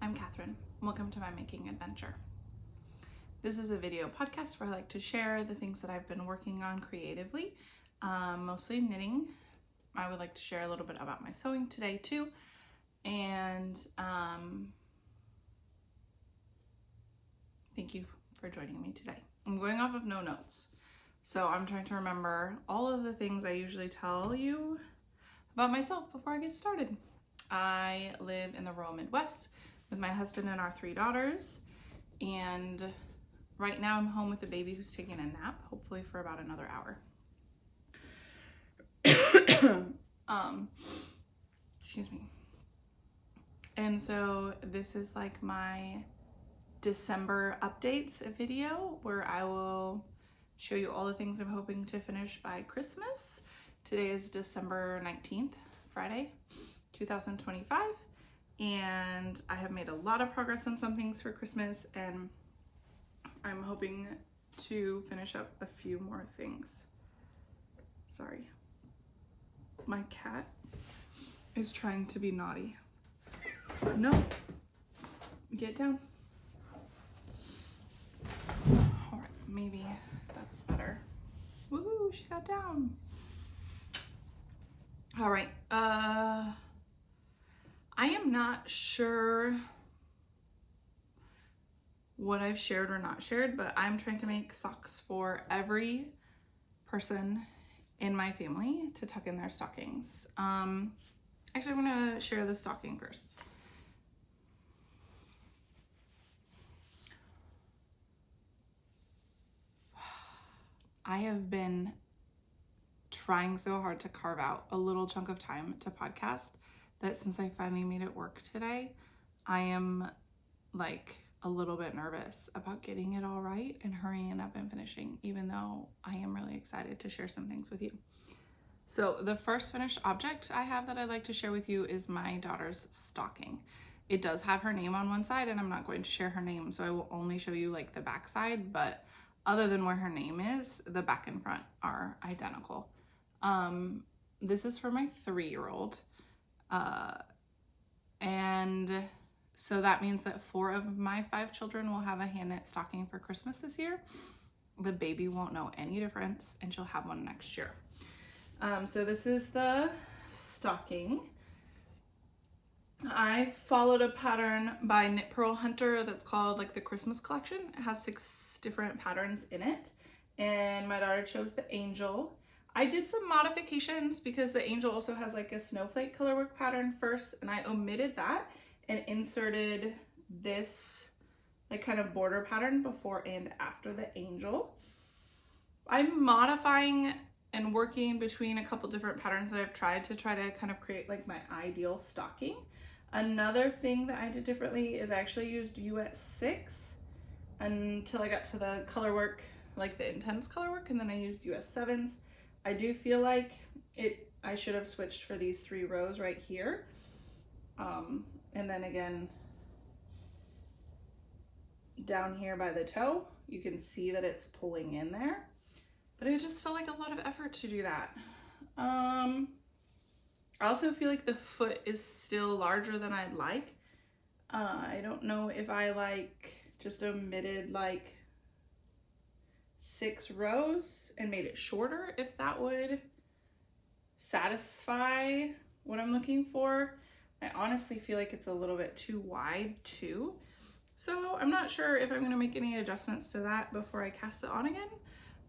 I'm Catherine. Welcome to my making adventure. This is a video podcast where I like to share the things that I've been working on creatively, mostly knitting. I would like to share a little bit about my sewing today too, and thank you for joining me today. I'm going off of no notes, so I'm trying to remember all of the things I usually tell you about myself before I get started. I live in the rural Midwest with my husband and our 3 daughters, and right now I'm home with a baby who's taking a nap, hopefully for about another hour. Excuse me. And so this is like my December updates video where I will show you all the things I'm hoping to finish by Christmas. Today is December 19th, Friday, 2025. And I have made a lot of progress on some things for Christmas, and I'm hoping to finish up a few more things. Sorry. My cat is trying to be naughty. No. Get down. All right, maybe that's better. Woohoo, she got down. All right. I am not sure what I've shared or not shared, but I'm trying to make socks for every person in my family to tuck in their stockings. Actually, I'm gonna share the stocking first. I have been trying so hard to carve out a little chunk of time to podcast that since I finally made it work today, I am like a little bit nervous about getting it all right and hurrying up and finishing, even though I am really excited to share some things with you. So the first finished object I have that I'd like to share with you is my daughter's stocking. It does have her name on one side, and I'm not going to share her name, so I will only show you like the back side, but other than where her name is, the back and front are identical. This is for my 3-year-old. And so that means that 4 of my 5 children will have a hand knit stocking for Christmas this year. The baby won't know any difference, and she'll have one next year. So this is the stocking. I followed a pattern by Knit Pearl Hunter that's called like the Christmas collection. It has 6 different patterns in it, and my daughter chose the angel. I did some modifications because the angel also has like a snowflake colorwork pattern first, and I omitted that and inserted this like kind of border pattern before and after the angel. I'm modifying and working between a couple different patterns that I've tried to kind of create like my ideal stocking. Another thing that I did differently is I actually used US 6 until I got to the colorwork, like the intense colorwork, and then I used US 7s. I do feel like I should have switched for these 3 rows right here. And then again, down here by the toe, you can see that it's pulling in there, but it just felt like a lot of effort to do that. I also feel like the foot is still larger than I'd like. I don't know if I like just omitted like 6 rows and made it shorter, if that would satisfy what I'm looking for. I honestly feel like it's a little bit too wide too. So I'm not sure if I'm gonna make any adjustments to that before I cast it on again.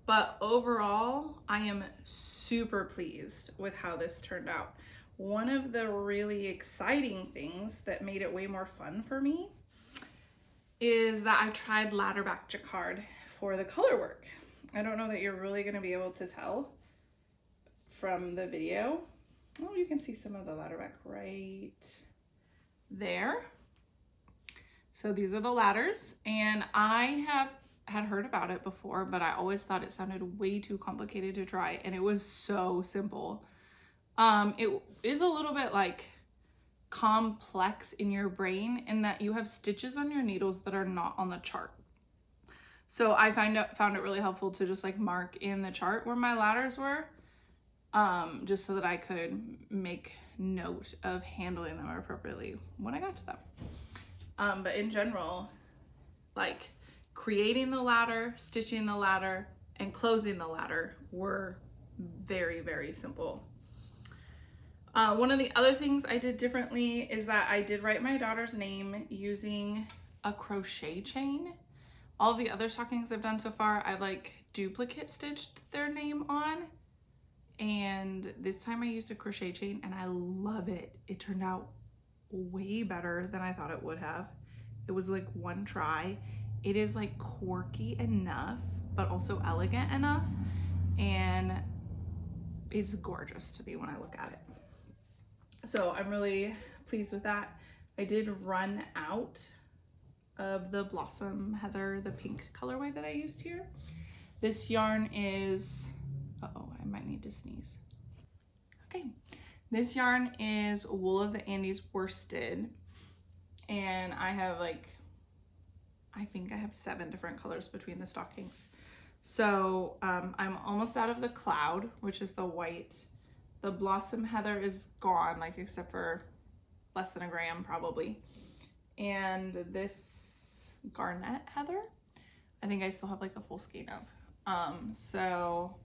But overall, I am super pleased with how this turned out. One of the really exciting things that made it way more fun for me is that I tried ladderback jacquard for the color work. I don't know that you're really gonna be able to tell from the video. Oh, you can see some of the ladderback right there. So these are the ladders, and I had heard about it before, but I always thought it sounded way too complicated to try, and it was so simple. It is a little bit like complex in your brain in that you have stitches on your needles that are not on the chart. So I found it really helpful to just like mark in the chart where my ladders were, just so that I could make note of handling them appropriately when I got to them. But in general, like creating the ladder, stitching the ladder, and closing the ladder were very, very simple. One of the other things I did differently is that I did write my daughter's name using a crochet chain. All the other stockings I've done so far, I've like duplicate stitched their name on. And this time I used a crochet chain and I love it. It turned out way better than I thought it would have. It was like one try. It is like quirky enough, but also elegant enough. And it's gorgeous to me when I look at it. So I'm really pleased with that. I did run out of the Blossom Heather, the pink colorway that I used here. This yarn is, uh-oh, I might need to sneeze. Okay, this yarn is Wool of the Andes worsted. And I have like, I think I have 7 different colors between the stockings. So I'm almost out of the cloud, which is the white. The Blossom Heather is gone, like except for less than a gram probably. And this Garnet Heather, I think I still have like a full skein of. So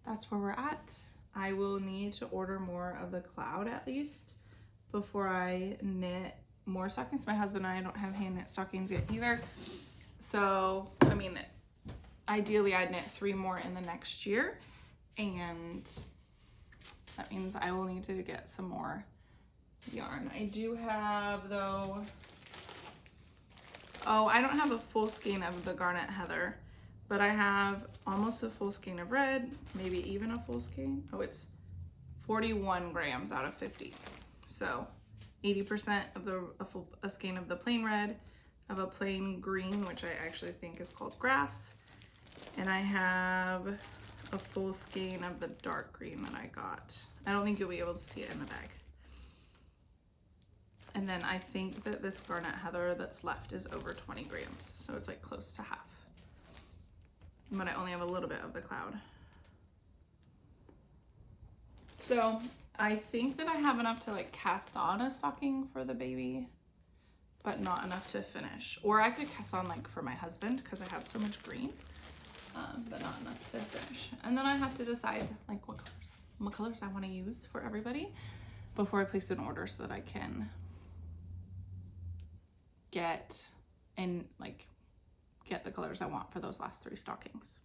that's where we're at. I will need to order more of the cloud at least before I knit more stockings. My husband and I don't have hand knit stockings yet either. So, I mean, ideally I'd knit 3 more in the next year, and that means I will need to get some more yarn. I do have though, oh, I don't have a full skein of the Garnet Heather, but I have almost a full skein of red, maybe even a full skein. Oh, it's 41 grams out of 50. So 80% of a skein of the plain red, of a plain green, which I actually think is called grass. And I have a full skein of the dark green that I got. I don't think you'll be able to see it in the bag. And then I think that this Garnet Heather that's left is over 20 grams. So it's like close to half. But I only have a little bit of the cloud. So I think that I have enough to like cast on a stocking for the baby, but not enough to finish. Or I could cast on like for my husband because I have so much green, but not enough to finish. And then I have to decide like what colors I want to use for everybody before I place an order so that I can get the colors I want for those last 3 stockings.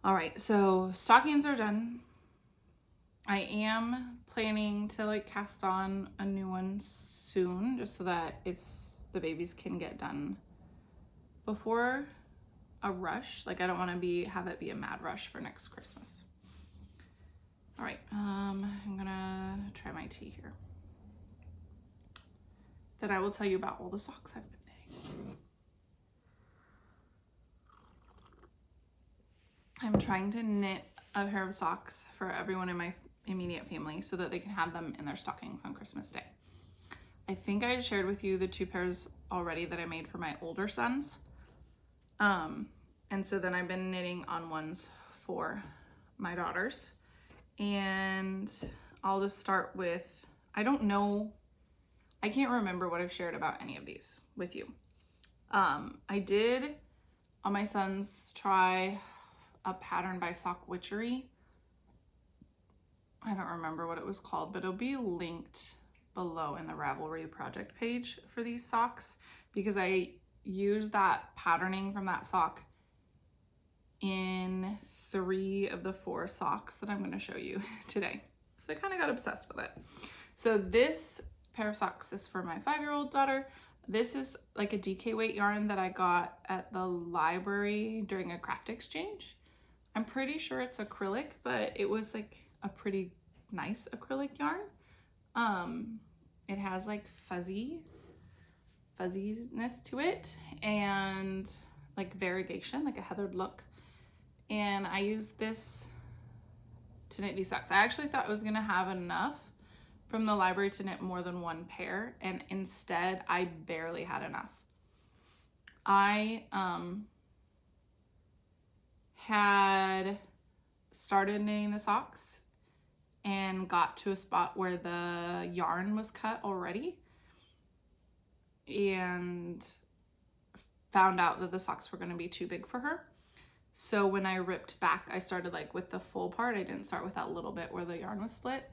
All right, so stockings are done. I am planning to like cast on a new one soon, just so that the babies can get done before a rush. Like I don't want to have it be a mad rush for next Christmas. All right, I'm gonna try my tea here. Then I will tell you about all the socks I've been knitting. I'm trying to knit a pair of socks for everyone in my immediate family so that they can have them in their stockings on Christmas Day. I think I shared with you the 2 pairs already that I made for my older sons. And so then I've been knitting on ones for my daughters. And I'll just start with, I can't remember what I've shared about any of these with you. I did on my sons try a pattern by Sock Witchery. I don't remember what it was called, but it'll be linked below in the Ravelry project page for these socks, because I used that patterning from that sock in 3 of the 4 socks that I'm going to show you today. So I kind of got obsessed with it. So this pair of socks is for my 5-year-old daughter. This is like a DK weight yarn that I got at the library during a craft exchange. I'm pretty sure it's acrylic, but it was like a pretty nice acrylic yarn. It has like fuzziness to it and like variegation, like a heathered look. And I used this to knit these socks. I actually thought I was gonna have enough from the library to knit more than 1 pair, and instead I barely had enough. I had started knitting the socks and got to a spot where the yarn was cut already and found out that the socks were going to be too big for her. So when I ripped back, I started like with the full part. I didn't start with that little bit where the yarn was split,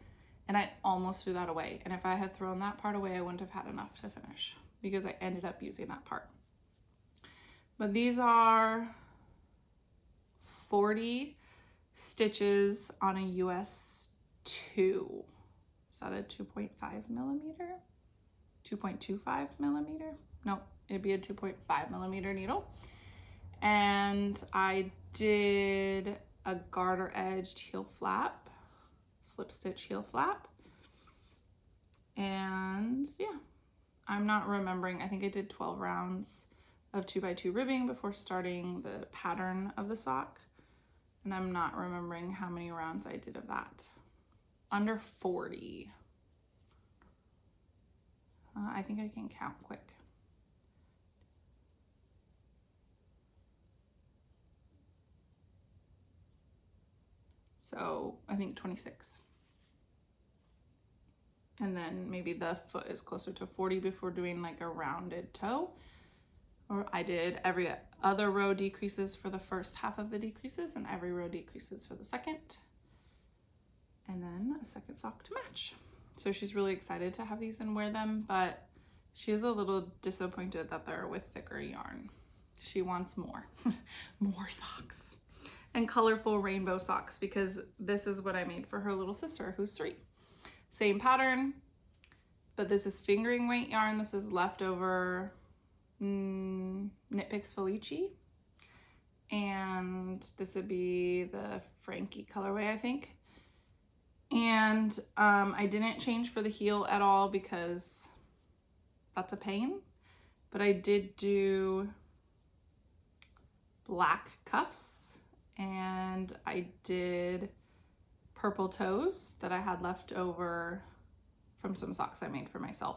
and I almost threw that away. And if I had thrown that part away, I wouldn't have had enough to finish because I ended up using that part. But these are 40 stitches on a US 2. Is that a 2.5 millimeter? 2.25 millimeter? No, it'd be a 2.5 millimeter needle. And I did a garter edged heel flap, slip stitch heel flap. And yeah, I'm not remembering. I think I did 12 rounds of 2x2 ribbing before starting the pattern of the sock. And I'm not remembering how many rounds I did of that. Under 40. I think I can count quick. So I think 26. And then maybe the foot is closer to 40 before doing like a rounded toe. Or I did every other row decreases for the first half of the decreases and every row decreases for the second. And then a second sock to match. So she's really excited to have these and wear them, but she is a little disappointed that they're with thicker yarn. She wants more, more socks and colorful rainbow socks, because this is what I made for her little sister who's 3. Same pattern, but this is fingering weight yarn. This is leftover Knit Picks Felici, and this would be the Frankie colorway, I think. And I didn't change for the heel at all because that's a pain, but I did do black cuffs and I did purple toes that I had left over from some socks I made for myself.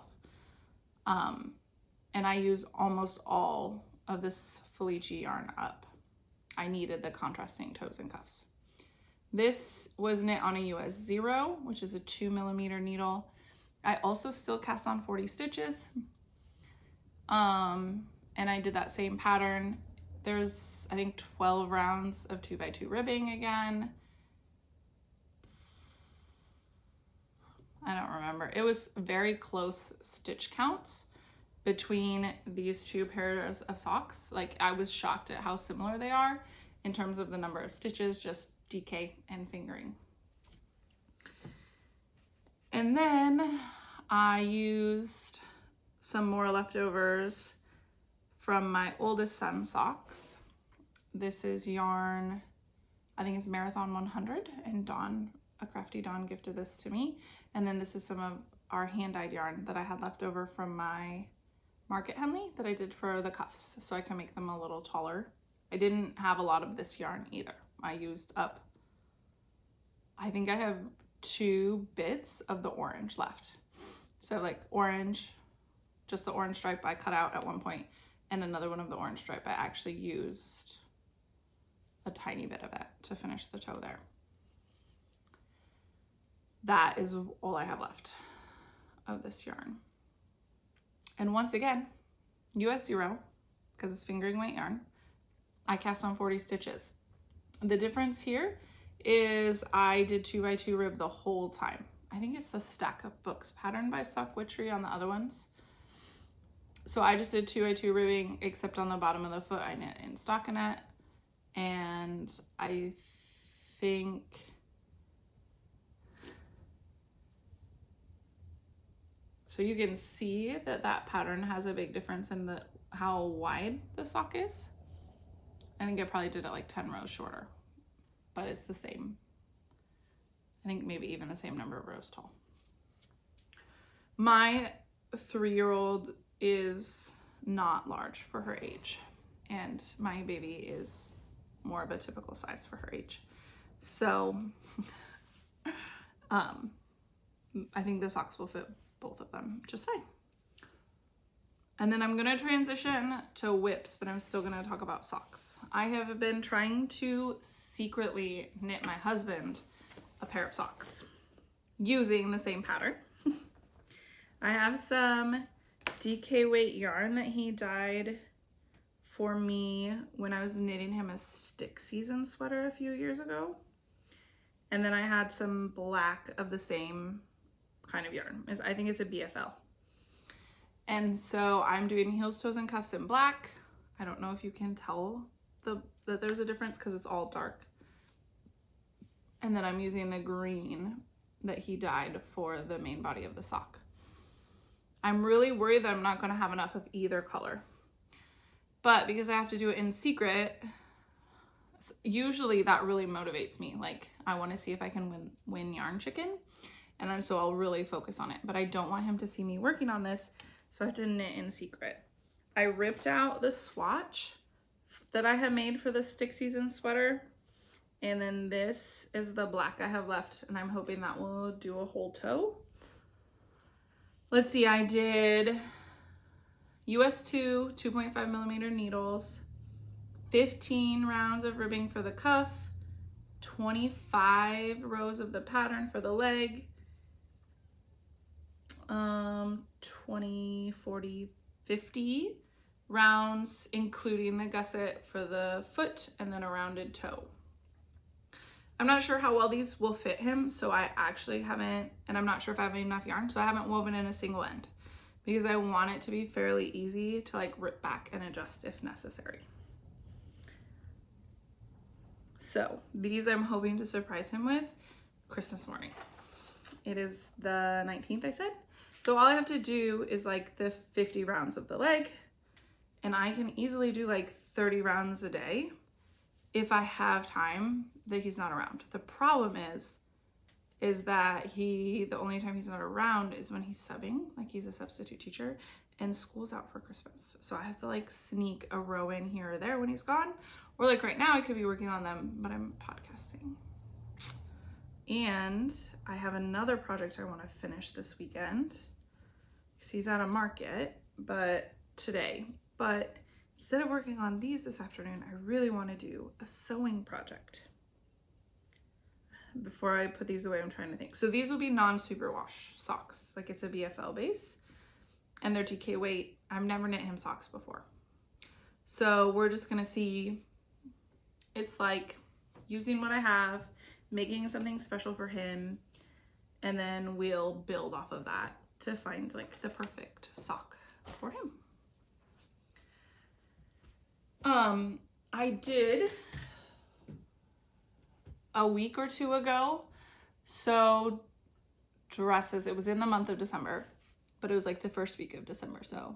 And I use almost all of this Felici yarn up. I needed the contrasting toes and cuffs. This was knit on a US 0, which is a 2 millimeter needle. I also still cast on 40 stitches. And I did that same pattern. There's, I think, 12 rounds of 2x2 ribbing again. I don't remember. It was very close stitch counts between these two pairs of socks. Like, I was shocked at how similar they are in terms of the number of stitches, just DK and fingering. And then I used some more leftovers from my oldest son socks. This is yarn, I think it's Marathon 100, and Dawn, a crafty Dawn, gifted this to me. And then this is some of our hand-dyed yarn that I had left over from my Market Henley that I did for the cuffs, so I can make them a little taller. I didn't have a lot of this yarn either. I used up, I think I have 2 bits of the orange left. So like orange, just the orange stripe I cut out at one point, and another one of the orange stripe I actually used a tiny bit of it to finish the toe there. That is all I have left of this yarn. And once again, US 0, because it's fingering weight yarn, I cast on 40 stitches. The difference here is I did 2x2 rib the whole time. I think it's the Stack of Books pattern by Sock Witchery on the other ones. So I just did 2x2 ribbing, except on the bottom of the foot I knit in stockinette. And I think so you can see that that pattern has a big difference in the how wide the sock is. I think I probably did it like 10 rows shorter, but it's the same. I think maybe even the same number of rows tall. My 3-year-old is not large for her age, and my baby is more of a typical size for her age. So I think the socks will fit both of them just fine. And then I'm gonna transition to whips, but I'm still gonna talk about socks. I have been trying to secretly knit my husband a pair of socks. using the same pattern. I have some DK weight yarn that he dyed for me when I was knitting him a stick season sweater a few years ago. And then I had some black of the same kind of yarn. I think it's a BFL. And so I'm doing heels, toes, and cuffs in black. I don't know if you can tell that there's a difference because it's all dark. And then I'm using the green that he dyed for the main body of the sock. I'm really worried that I'm not going to have enough of either color. But because I have to do it in secret, usually that really motivates me. Like, I want to see if I can win yarn chicken. And so I'll really focus on it. But I don't want him to see me working on this, so I have to knit in secret. I ripped out the swatch that I had made for the stick season sweater. And then this is the black I have left, and I'm hoping that will do a whole toe. Let's see, I did US 2 2.5 millimeter needles, 15 rounds of ribbing for the cuff, 25 rows of the pattern for the leg, 20, 40, 50 rounds, including the gusset for the foot, and then a rounded toe. I'm not sure how well these will fit him, so I actually haven't, and I'm not sure if I have enough yarn, so I haven't woven in a single end because I want it to be fairly easy to like rip back and adjust if necessary. So these I'm hoping to surprise him with Christmas morning. It is the 19th, I said. So all I have to do is like the 50 rounds of the leg, and I can easily do like 30 rounds a day if I have time that he's not around. The problem is that the only time he's not around is when he's subbing, like he's a substitute teacher, and school's out for Christmas. So I have to like sneak a row in here or there when he's gone. Or like right now I could be working on them, but I'm podcasting. And I have another project I want to finish this weekend because he's at a market, but instead of working on these this afternoon, I really want to do a sewing project. Before I put these away, I'm trying to think. So these will be non-superwash socks. Like it's a BFL base and they're DK weight. I've never knit him socks before. So we're just going to see. It's like using what I have, making something special for him, and then we'll build off of that to find like the perfect sock for him. I did a week or two ago sew dresses. It was in the month of December, but it was like the first week of December, so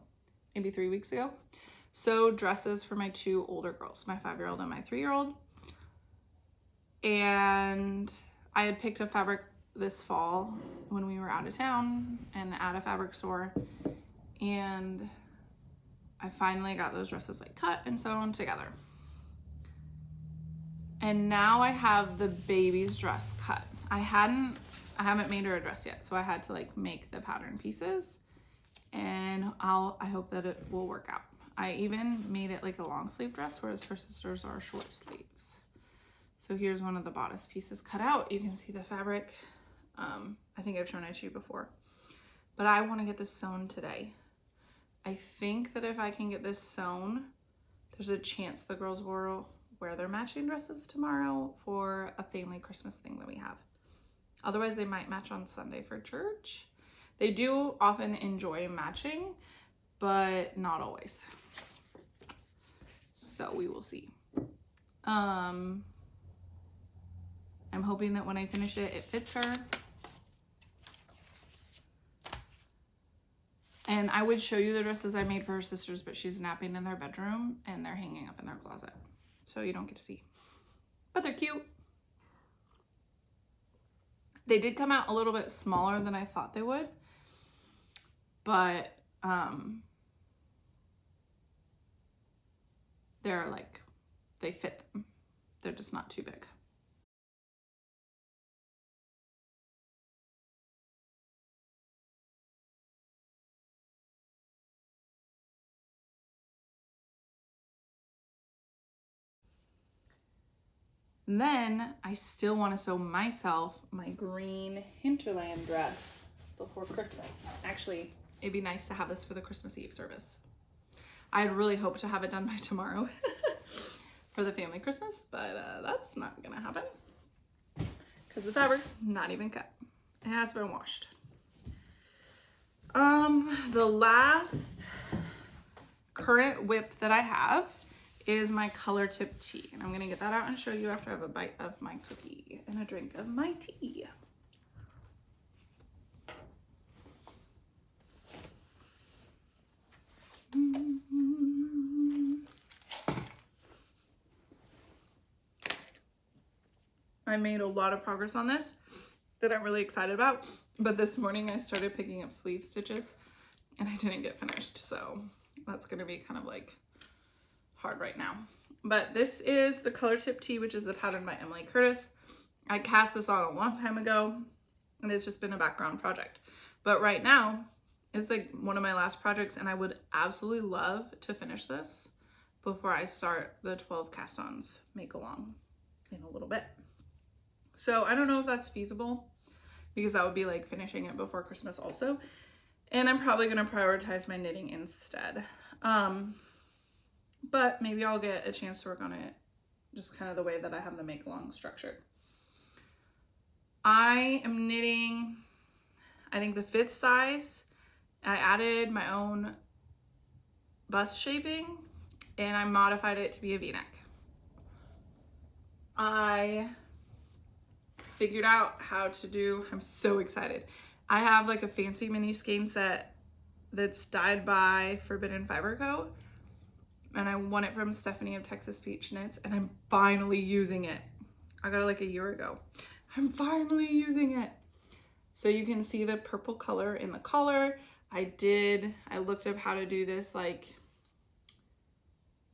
maybe 3 weeks ago. Sewed dresses for my two older girls, my 5-year-old and my 3-year-old. And I had picked up fabric this fall when we were out of town and at a fabric store, and I finally got those dresses like cut and sewn together. And now I have the baby's dress cut. I haven't made her a dress yet, so I had to like make the pattern pieces, and I hope that it will work out. I even made it like a long sleeve dress, whereas her sisters are short sleeves. So here's one of the bodice pieces cut out. You can see the fabric. I think I've shown it to you before, but I want to get this sewn today. I think that if I can get this sewn, there's a chance the girls will wear their matching dresses tomorrow for a family Christmas thing that we have. Otherwise, they might match on Sunday for church. They do often enjoy matching, but not always. So we will see. I'm hoping that when I finish it, it fits her. And I would show you the dresses I made for her sisters, but she's napping in their bedroom and they're hanging up in their closet, so you don't get to see. But they're cute. They did come out a little bit smaller than I thought they would, but they're like, they fit them. They're just not too big. And then I still want to sew myself my green hinterland dress before Christmas. Actually, it'd be nice to have this for the Christmas Eve service. I'd really hope to have it done by tomorrow for the family Christmas, but that's not gonna happen because the fabric's not even cut. It has been washed. The last current whip that I have is my color tip tea, and I'm gonna get that out and show you after I have a bite of my cookie and a drink of my tea. I made a lot of progress on this that I'm really excited about, but this morning I started picking up sleeve stitches and I didn't get finished, so that's gonna be kind of like hard right now. But this is the color tip tee, which is a pattern by Emily Curtis. I cast this on a long time ago and it's just been a background project, but right now it's like one of my last projects and I would absolutely love to finish this before I start the 12 cast-ons make along in a little bit. So I don't know if that's feasible because that would be like finishing it before Christmas also. And I'm probably gonna prioritize my knitting instead. But maybe I'll get a chance to work on it just kind of the way that I have the make along structured. I am knitting, I think the 5th size. I added my own bust shaping and I modified it to be a V-neck. I figured out how to do, I'm so excited. I have like a fancy mini skein set that's dyed by Forbidden Fiber Co. And I won it from Stephanie of Texas Peach Knits and I'm finally using it. I got it like a year ago. I'm finally using it. So you can see the purple color in the collar. I looked up how to do this, like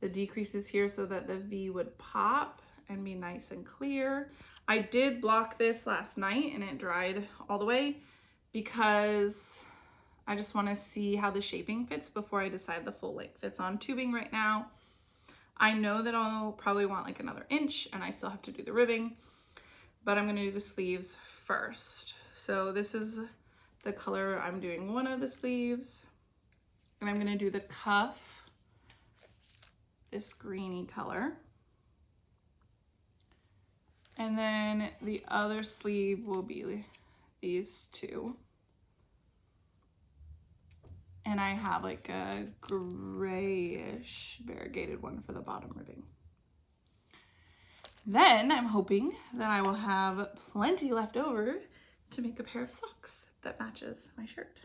the decreases here so that the V would pop and be nice and clear. I did block this last night and it dried all the way because I just want to see how the shaping fits before I decide the full length. It's on tubing right now. I know that I'll probably want like another inch and I still have to do the ribbing, but I'm going to do the sleeves first. So this is the color I'm doing one of the sleeves, and I'm going to do the cuff, this greeny color. And then the other sleeve will be these two. And I have like a grayish variegated one for the bottom ribbing. Then I'm hoping that I will have plenty left over to make a pair of socks that matches my shirt.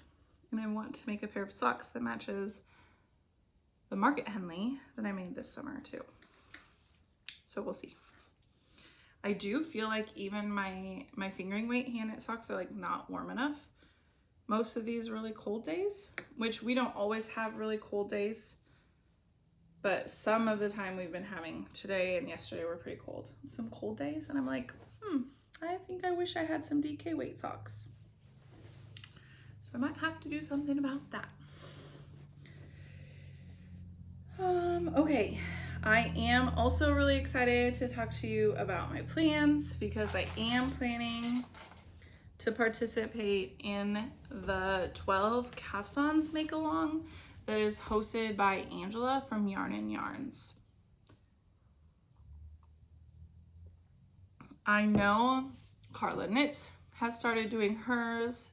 And I want to make a pair of socks that matches the Market Henley that I made this summer too. So we'll see. I do feel like even my fingering weight hand knit socks are like not warm enough. Most of these really cold days, which we don't always have really cold days, but some of the time we've been having, today and yesterday were pretty cold. Some cold days and I'm like, I think I wish I had some DK weight socks. So I might have to do something about that. Okay, I am also really excited to talk to you about my plans because I am planning to participate in the 12 cast-ons make along that is hosted by Angela from Yarn and Yarns. I know Carla Knits has started doing hers.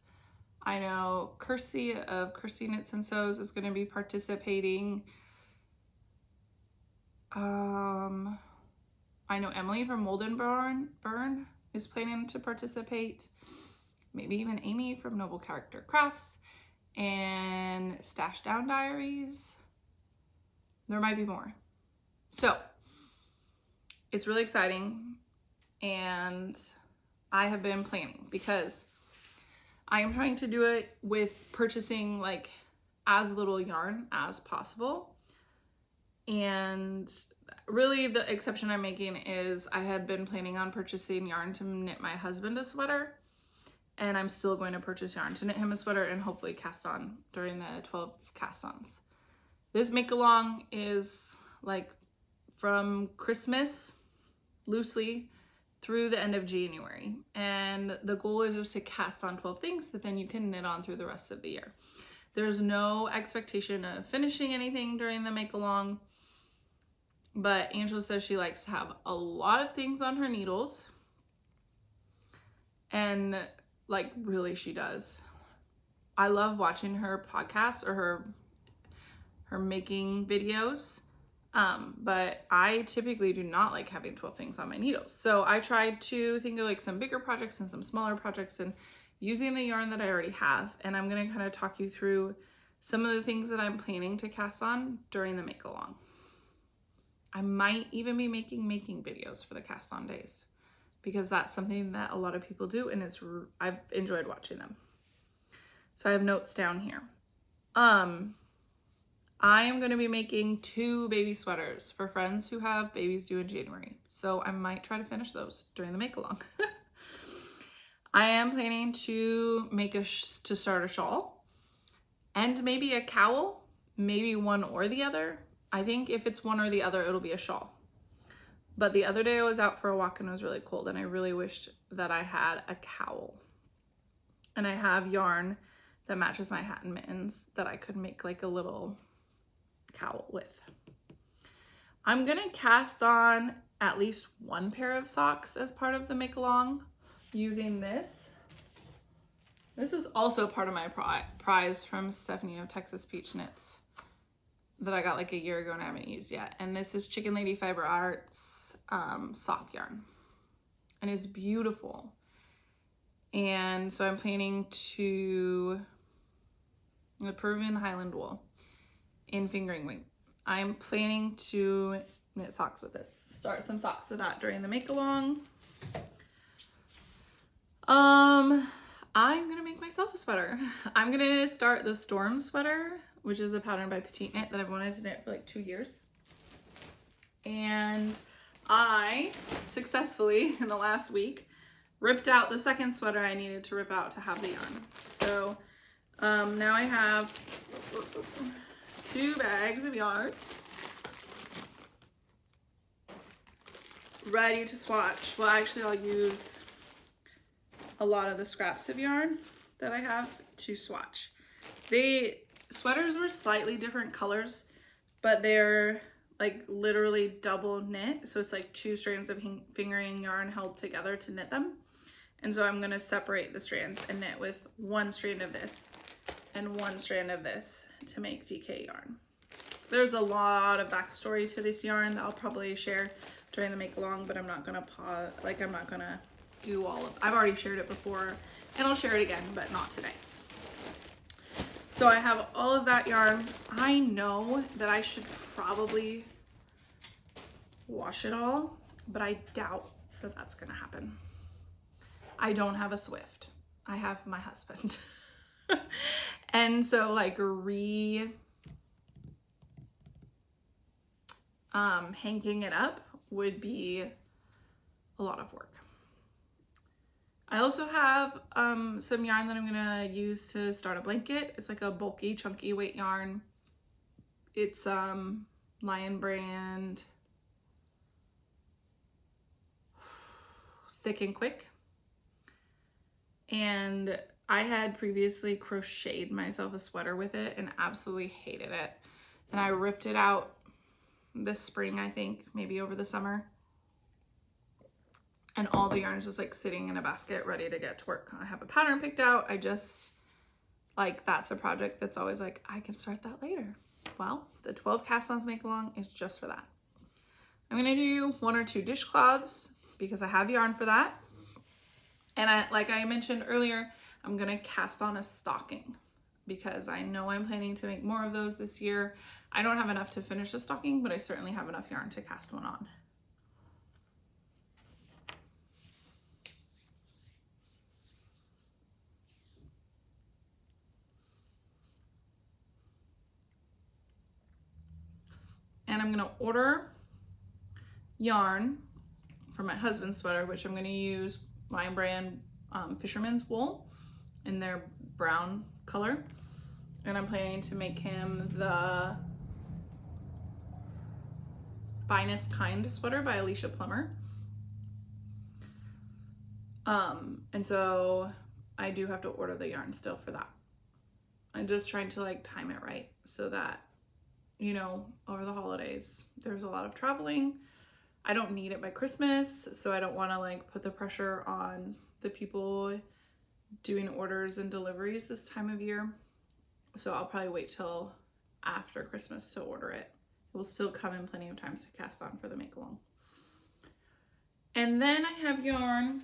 I know Kirsty of Kirsty Knits and Sews is going to be participating. I know Emily from Molden Burn is planning to participate. Maybe even Amy from Noble Character Crafts and Stash Down Diaries. There might be more. So it's really exciting and I have been planning because I am trying to do it with purchasing like as little yarn as possible. And really the exception I'm making is I had been planning on purchasing yarn to knit my husband a sweater. And I'm still going to purchase yarn to knit him a sweater and hopefully cast on during the 12 cast-ons. This make along is like from Christmas, loosely, through the end of January. And the goal is just to cast on 12 things that then you can knit on through the rest of the year. There's no expectation of finishing anything during the make along, but Angela says she likes to have a lot of things on her needles. And like, really, she does. I love watching her podcasts or her making videos. But I typically do not like having 12 things on my needles. So I tried to think of like some bigger projects and some smaller projects and using the yarn that I already have. And I'm going to kind of talk you through some of the things that I'm planning to cast on during the make along. I might even be making videos for the cast on days because that's something that a lot of people do, and I've enjoyed watching them. So I have notes down here. I am going to be making 2 baby sweaters for friends who have babies due in January. So I might try to finish those during the make along. I am planning to make to start a shawl and maybe a cowl, maybe one or the other. I think if it's one or the other, it'll be a shawl. But the other day I was out for a walk and it was really cold and I really wished that I had a cowl. And I have yarn that matches my hat and mittens that I could make like a little cowl with. I'm gonna cast on at least 1 pair of socks as part of the make along using this. This is also part of my prize from Stephanie of Texas Peach Knits that I got like a year ago and I haven't used yet. And this is Chicken Lady Fiber Arts sock yarn. And it's beautiful. And so I'm planning to the Peruvian Highland wool in fingering weight. I'm planning to knit socks with this. Start some socks with that during the make along. I'm gonna make myself a sweater. I'm gonna start the Storm sweater, which is a pattern by Petite Knit that I've wanted to knit for like 2 years. And I successfully, in the last week, ripped out the second sweater I needed to rip out to have the yarn. So now I have 2 bags of yarn ready to swatch. Well, actually I'll use a lot of the scraps of yarn that I have to swatch. The sweaters were slightly different colors, but they're like literally double knit. So it's like 2 strands of fingering yarn held together to knit them. And so I'm gonna separate the strands and knit with 1 strand of this and 1 strand of this to make DK yarn. There's a lot of backstory to this yarn that I'll probably share during the make along, but I'm not gonna I'm not gonna do all of, I've already shared it before and I'll share it again, but not today. So I have all of that yarn. I know that I should probably wash it all, but I doubt that that's gonna happen. I don't have a Swift. I have my husband. And so like hanging it up would be a lot of work. I also have some yarn that I'm gonna use to start a blanket. It's like a bulky, chunky weight yarn. It's Lion brand Thick and Quick. And I had previously crocheted myself a sweater with it and absolutely hated it. And I ripped it out this spring, I think, maybe over the summer. And all the yarn's just like sitting in a basket ready to get to work. I have a pattern picked out. I just, like, that's a project that's always like, I can start that later. Well, the 12 cast-ons make along is just for that. I'm gonna do 1 or 2 dishcloths because I have yarn for that. And like I mentioned earlier, I'm gonna cast on a stocking because I know I'm planning to make more of those this year. I don't have enough to finish a stocking, but I certainly have enough yarn to cast one on. And I'm gonna order yarn for my husband's sweater, which I'm gonna use Lion brand Fisherman's wool in their brown color. And I'm planning to make him the Finest Kind sweater by Alicia Plummer. And so I do have to order the yarn still for that. I'm just trying to like time it right so that, you know, over the holidays, there's a lot of traveling. I don't need it by Christmas, so I don't want to like put the pressure on the people doing orders and deliveries this time of year. So I'll probably wait till after Christmas to order it. It will still come in plenty of times to cast on for the make along. And then I have yarn,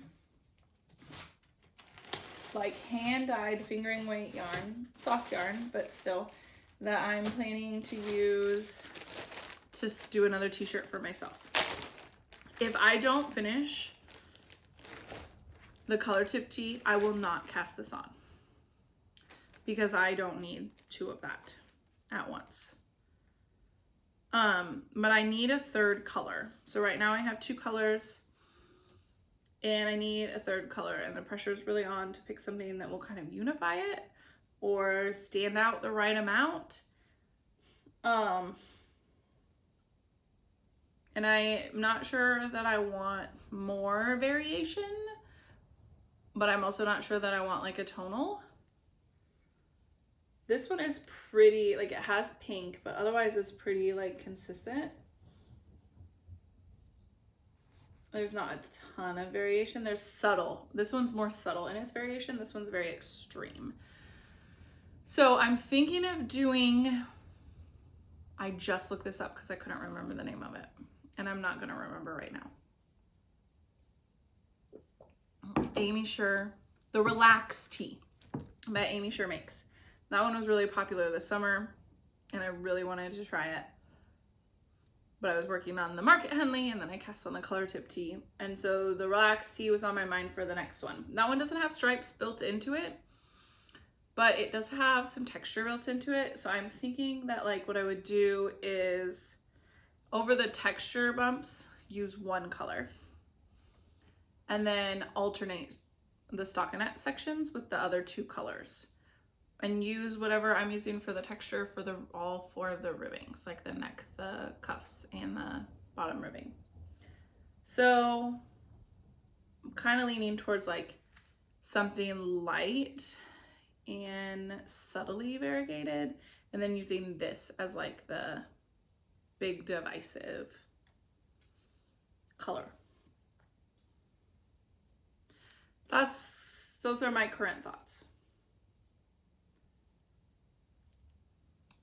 like hand-dyed fingering weight yarn, soft yarn, but still, that I'm planning to use to do another t-shirt for myself. If I don't finish the color tip tee, I will not cast this on because I don't need 2 of that at once. But I need a 3rd color. So right now I have 2 colors and I need a 3rd color, and the pressure is really on to pick something that will kind of unify it or stand out the right amount. And I'm not sure that I want more variation, but I'm also not sure that I want like a tonal. This one is pretty, like it has pink, but otherwise it's pretty like consistent. There's not a ton of variation. There's subtle. This one's more subtle in its variation. This one's very extreme. So I'm thinking of doing, I just looked this up because I couldn't remember the name of it, and I'm not going to remember right now. Amy Sure, the Relax Tee that Amy Sure makes. That one was really popular this summer, and I really wanted to try it. But I was working on the Market Henley, and then I cast on the color tip tee. And so the Relax Tee was on my mind for the next one. That one doesn't have stripes built into it, but it does have some texture built into it. So I'm thinking that like what I would do is over the texture bumps, use 1 color. And then alternate the stockinette sections with the other 2 colors. And use whatever I'm using for the texture for all 4 of the ribbings, like the neck, the cuffs, and the bottom ribbing. So I'm kind of leaning towards like something light and subtly variegated, and then using this as like the big divisive color. Those are my current thoughts.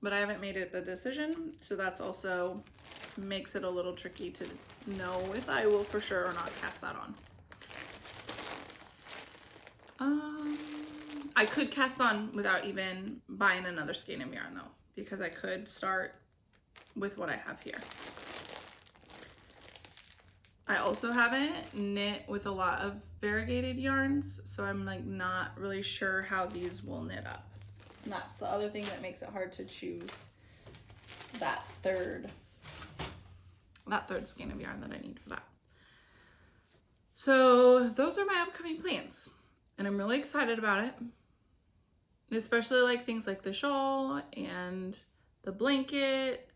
But I haven't made it a decision, so that's also makes it a little tricky to know if I will for sure or not cast that on. I could cast on without even buying another skein of yarn though, because I could start with what I have here. I also haven't knit with a lot of variegated yarns, so I'm like not really sure how these will knit up. And that's the other thing that makes it hard to choose that third skein of yarn that I need for that. So those are my upcoming plans, and I'm really excited about it. Especially like things like the shawl and the blanket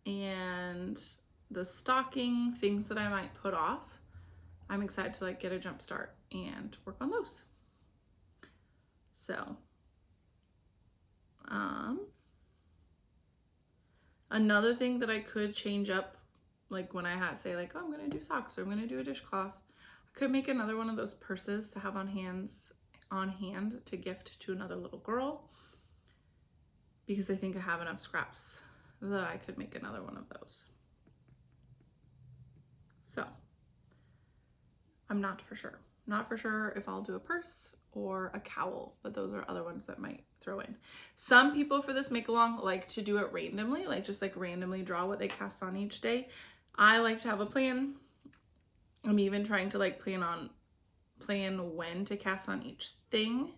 and the stocking, things that I might put off. I'm excited to like get a jump start and work on those. So another thing that I could change up, like when I say like, oh, I'm gonna do socks or I'm gonna do a dishcloth, I could make another one of those purses to have on hand to gift to another little girl, because I think I have enough scraps that I could make another one of those. So I'm not for sure if I'll do a purse or a cowl, but those are other ones that might throw in. Some people for this make along like to do it randomly, like just like randomly draw what they cast on each day. I like to have a plan. I'm even trying to like plan when to cast on each thing,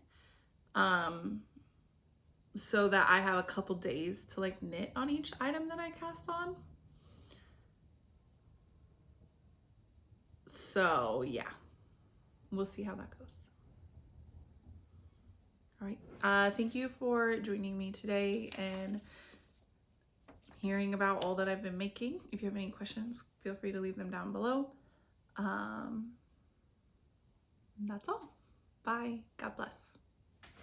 so that I have a couple days to like knit on each item that I cast on. So yeah, we'll see how that goes. All right, thank you for joining me today and hearing about all that I've been making. If you have any questions, feel free to leave them down below. that's all. Bye. God bless.